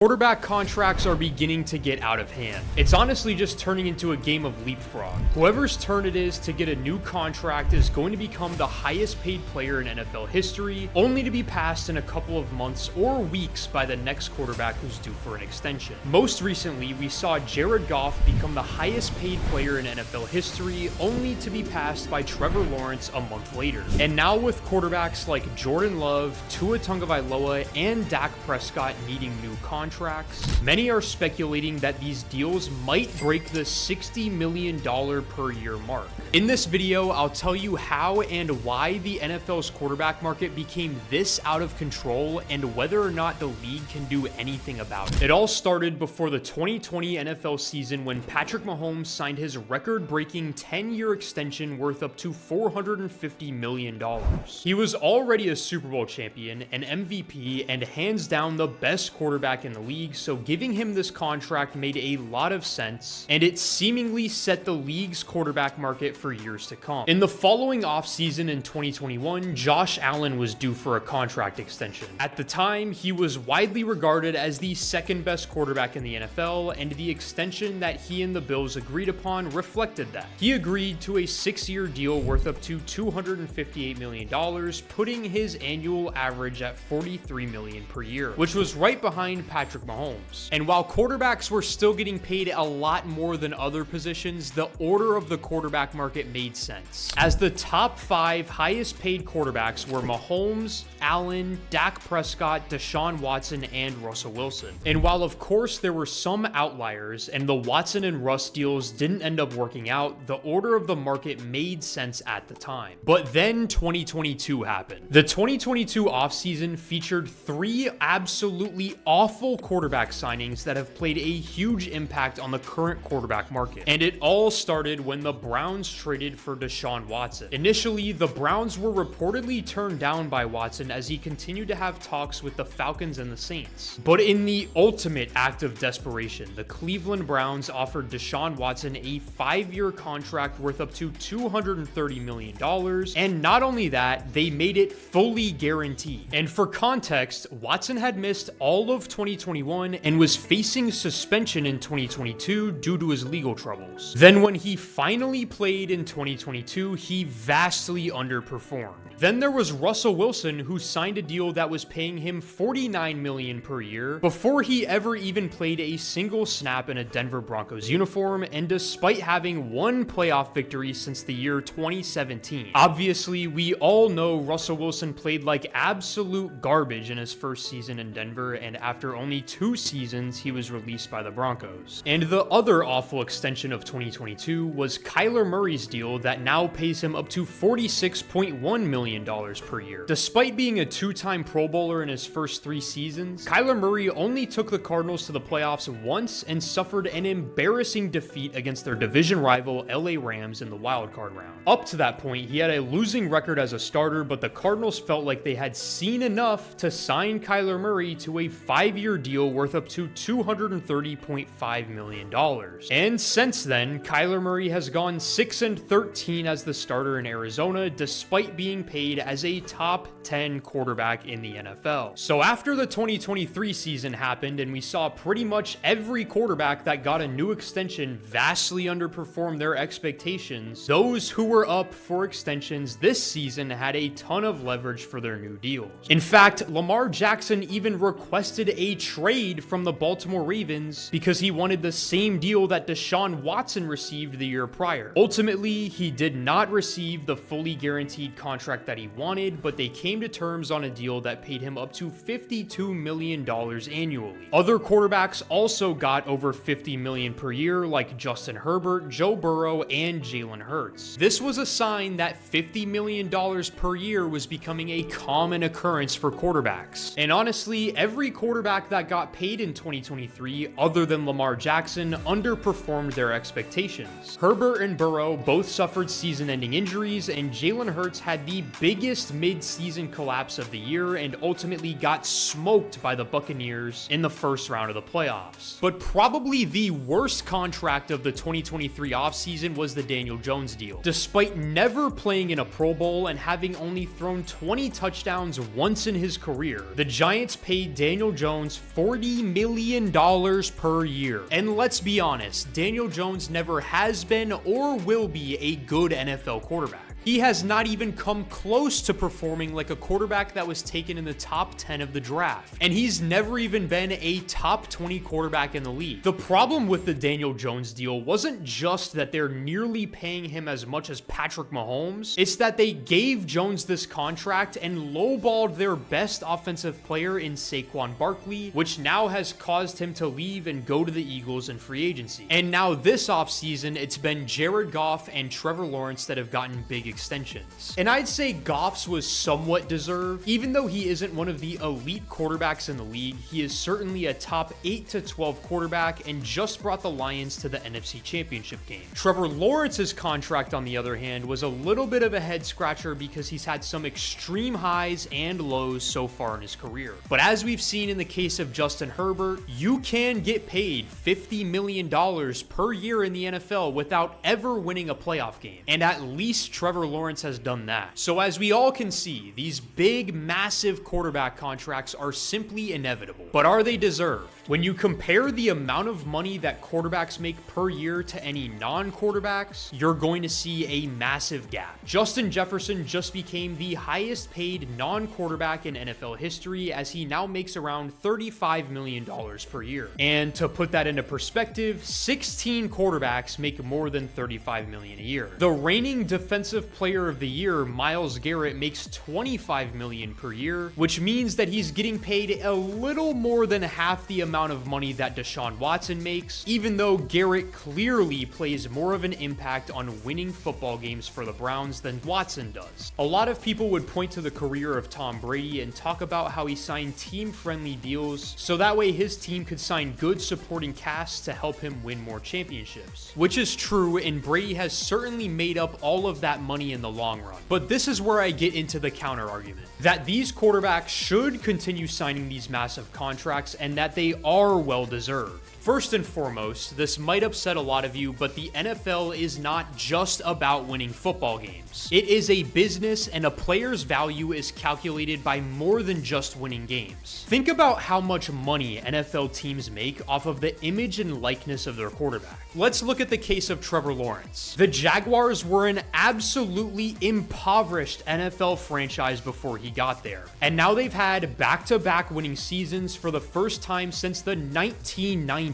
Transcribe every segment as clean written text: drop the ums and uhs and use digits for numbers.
Quarterback contracts are beginning to get out of hand. It's honestly just turning into a game of leapfrog. Whoever's turn it is to get a new contract is going to become the highest paid player in NFL history, only to be passed in a couple of months or weeks by the next quarterback who's due for an extension. Most recently, we saw Jared Goff become the highest paid player in NFL history, only to be passed by Trevor Lawrence a month later. And now with quarterbacks like Jordan Love, Tua Tagovailoa, and Dak Prescott needing new contracts, many are speculating that these deals might break the $60 million per year mark. In this video, I'll tell you how and why the NFL's quarterback market became this out of control and whether or not the league can do anything about it. It all started before the 2020 NFL season when Patrick Mahomes signed his record-breaking 10-year extension worth up to $450 million. He was already a Super Bowl champion, an MVP, and hands down the best quarterback in the league, so giving him this contract made a lot of sense, and it seemingly set the league's quarterback market for years to come. In the following offseason in 2021, Josh Allen was due for a contract extension. At the time, he was widely regarded as the second best quarterback in the NFL, and the extension that he and the Bills agreed upon reflected that. He agreed to a 6-year deal worth up to $258 million, putting his annual average at $43 million per year, which was right behind Patrick Mahomes. And while quarterbacks were still getting paid a lot more than other positions, the order of the quarterback market made sense, as the top 5 highest paid quarterbacks were Mahomes, Allen, Dak Prescott, Deshaun Watson, and Russell Wilson. And while of course there were some outliers and the Watson and Russ deals didn't end up working out, the order of the market made sense at the time. But then 2022 happened. The 2022 offseason featured 3 absolutely awful quarterback signings that have played a huge impact on the current quarterback market. And it all started when the Browns traded for Deshaun Watson. Initially, the Browns were reportedly turned down by Watson as he continued to have talks with the Falcons and the Saints. But in the ultimate act of desperation, the Cleveland Browns offered Deshaun Watson a 5-year contract worth up to $230 million. And not only that, they made it fully guaranteed. And for context, Watson had missed all of 2021 and was facing suspension in 2022 due to his legal troubles. Then when he finally played in 2022, he vastly underperformed. Then there was Russell Wilson, who signed a deal that was paying him $49 million per year before he ever even played a single snap in a Denver Broncos uniform, and despite having 1 playoff victory since the year 2017. Obviously, we all know Russell Wilson played like absolute garbage in his first season in Denver, and after only 2 seasons, he was released by the Broncos. And the other awful extension of 2022 was Kyler Murray's deal that now pays him up to $46.1 million per year. Despite being a 2-time Pro Bowler in his first 3 seasons, Kyler Murray only took the Cardinals to the playoffs once and suffered an embarrassing defeat against their division rival LA Rams in the wildcard round. Up to that point, he had a losing record as a starter, but the Cardinals felt like they had seen enough to sign Kyler Murray to a 5-year deal worth up to $230.5 million. And since then, Kyler Murray has gone 6-13 as the starter in Arizona, despite being paid as a top 10 quarterback in the NFL. So after the 2023 season happened and we saw pretty much every quarterback that got a new extension vastly underperform their expectations, those who were up for extensions this season had a ton of leverage for their new deals. In fact, Lamar Jackson even requested a trade from the Baltimore Ravens because he wanted the same deal that Deshaun Watson received the year prior. Ultimately, he did not receive the fully guaranteed contract that he wanted, but they came to terms on a deal that paid him up to $52 million annually. Other quarterbacks also got over $50 million per year, like Justin Herbert, Joe Burrow, and Jalen Hurts. This was a sign that $50 million per year was becoming a common occurrence for quarterbacks. And honestly, every quarterback that got paid in 2023, other than Lamar Jackson, underperformed their expectations. Herbert and Burrow both suffered season-ending injuries, and Jalen Hurts had the biggest mid-season collapse of the year and ultimately got smoked by the Buccaneers in the first round of the playoffs. But probably the worst contract of the 2023 offseason was the Daniel Jones deal. Despite never playing in a Pro Bowl and having only thrown 20 touchdowns once in his career, the Giants paid Daniel Jones $40 million per year. And let's be honest, Daniel Jones never has been or will be a good NFL quarterback. He has not even come close to performing like a quarterback that was taken in the top 10 of the draft. And he's never even been a top 20 quarterback in the league. The problem with the Daniel Jones deal wasn't just that they're nearly paying him as much as Patrick Mahomes, it's that they gave Jones this contract and lowballed their best offensive player in Saquon Barkley, which now has caused him to leave and go to the Eagles in free agency. And now this offseason, it's been Jared Goff and Trevor Lawrence that have gotten big extensions. And I'd say Goff's was somewhat deserved. Even though he isn't one of the elite quarterbacks in the league, he is certainly a top 8 to 12 quarterback and just brought the Lions to the NFC Championship game. Trevor Lawrence's contract, on the other hand, was a little bit of a head scratcher because he's had some extreme highs and lows so far in his career. But as we've seen in the case of Justin Herbert, you can get paid $50 million per year in the NFL without ever winning a playoff game. And at least Trevor Lawrence has done that. So as we all can see, these big, massive quarterback contracts are simply inevitable. But are they deserved? When you compare the amount of money that quarterbacks make per year to any non-quarterbacks, you're going to see a massive gap. Justin Jefferson just became the highest paid non-quarterback in NFL history, as he now makes around $35 million per year. And to put that into perspective, 16 quarterbacks make more than $35 million a year. The reigning defensive player of the year, Myles Garrett, makes $25 million per year, which means that he's getting paid a little more than half the amount of money that Deshaun Watson makes, even though Garrett clearly plays more of an impact on winning football games for the Browns than Watson does. A lot of people would point to the career of Tom Brady and talk about how he signed team-friendly deals so that way his team could sign good supporting casts to help him win more championships. Which is true, and Brady has certainly made up all of that money in the long run. But this is where I get into the counter argument, that these quarterbacks should continue signing these massive contracts and that they are well deserved. First and foremost, this might upset a lot of you, but the NFL is not just about winning football games. It is a business, and a player's value is calculated by more than just winning games. Think about how much money NFL teams make off of the image and likeness of their quarterback. Let's look at the case of Trevor Lawrence. The Jaguars were an absolutely impoverished NFL franchise before he got there, and now they've had back-to-back winning seasons for the first time since the 1990s.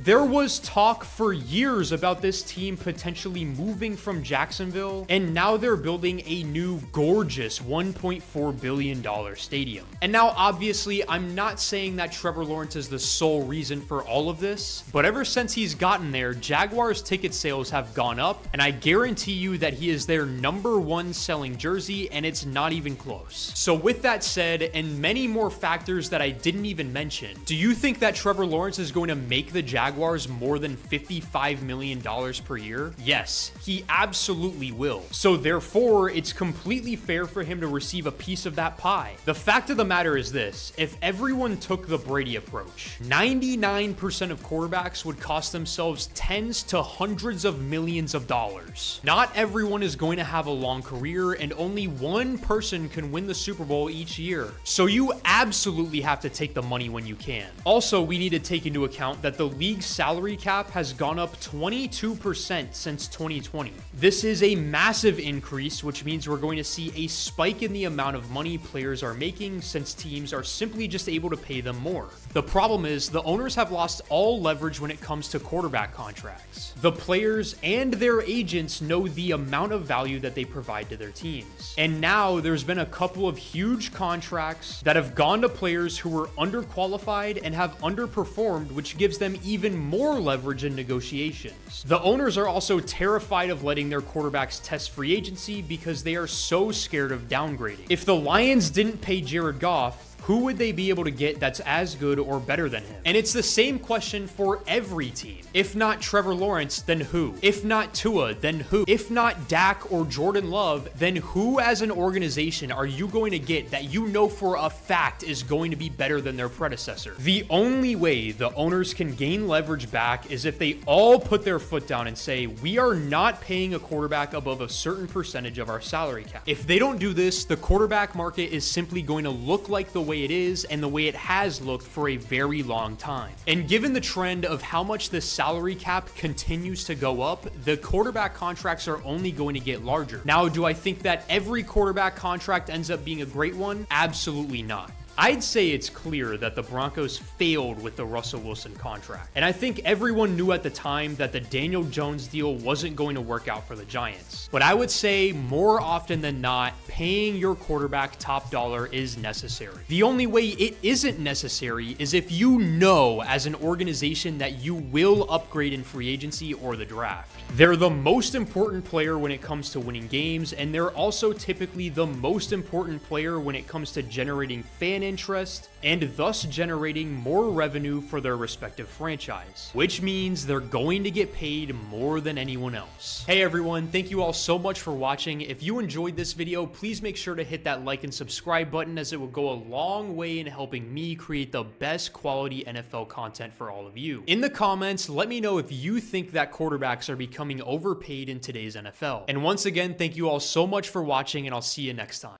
There was talk for years about this team potentially moving from Jacksonville, and now they're building a new gorgeous $1.4 billion stadium. And now obviously I'm not saying that Trevor Lawrence is the sole reason for all of this, but ever since he's gotten there, Jaguars ticket sales have gone up, and I guarantee you that he is their #1 selling jersey, and it's not even close. So with that said, and many more factors that I didn't even mention, do you think that Trevor Lawrence is going to make the Jaguars more than $55 million per year? Yes, he absolutely will. So therefore, it's completely fair for him to receive a piece of that pie. The fact of the matter is this: if everyone took the Brady approach, 99% of quarterbacks would cost themselves tens to hundreds of millions of dollars. Not everyone is going to have a long career, and only one person can win the Super Bowl each year. So you absolutely have to take the money when you can. Also, we need to take into account that the league's salary cap has gone up 22% since 2020. This is a massive increase, which means we're going to see a spike in the amount of money players are making since teams are simply just able to pay them more. The problem is the owners have lost all leverage when it comes to quarterback contracts. The players and their agents know the amount of value that they provide to their teams. And now there's been a couple of huge contracts that have gone to players who were underqualified and have underperformed, which gives them even more leverage in negotiations. The owners are also terrified of letting their quarterbacks test free agency because they are so scared of downgrading. If the Lions didn't pay Jared Goff, who would they be able to get that's as good or better than him? And it's the same question for every team. If not Trevor Lawrence, then who? If not Tua, then who? If not Dak or Jordan Love, then who as an organization are you going to get that you know for a fact is going to be better than their predecessor? The only way the owners can gain leverage back is if they all put their foot down and say, we are not paying a quarterback above a certain percentage of our salary cap. If they don't do this, the quarterback market is simply going to look like the way it is and the way it has looked for a very long time. And given the trend of how much the salary cap continues to go up, the quarterback contracts are only going to get larger. Now, do I think that every quarterback contract ends up being a great one? Absolutely not. I'd say it's clear that the Broncos failed with the Russell Wilson contract. And I think everyone knew at the time that the Daniel Jones deal wasn't going to work out for the Giants. But I would say more often than not, paying your quarterback top dollar is necessary. The only way it isn't necessary is if you know as an organization that you will upgrade in free agency or the draft. They're the most important player when it comes to winning games, and they're also typically the most important player when it comes to generating fan interest and thus generating more revenue for their respective franchise, which means they're going to get paid more than anyone else. Hey everyone, thank you all so much for watching. If you enjoyed this video, please make sure to hit that like and subscribe button, as it will go a long way in helping me create the best quality NFL content for all of you. In the comments, let me know if you think that quarterbacks are becoming overpaid in today's NFL. And once again, thank you all so much for watching, and I'll see you next time.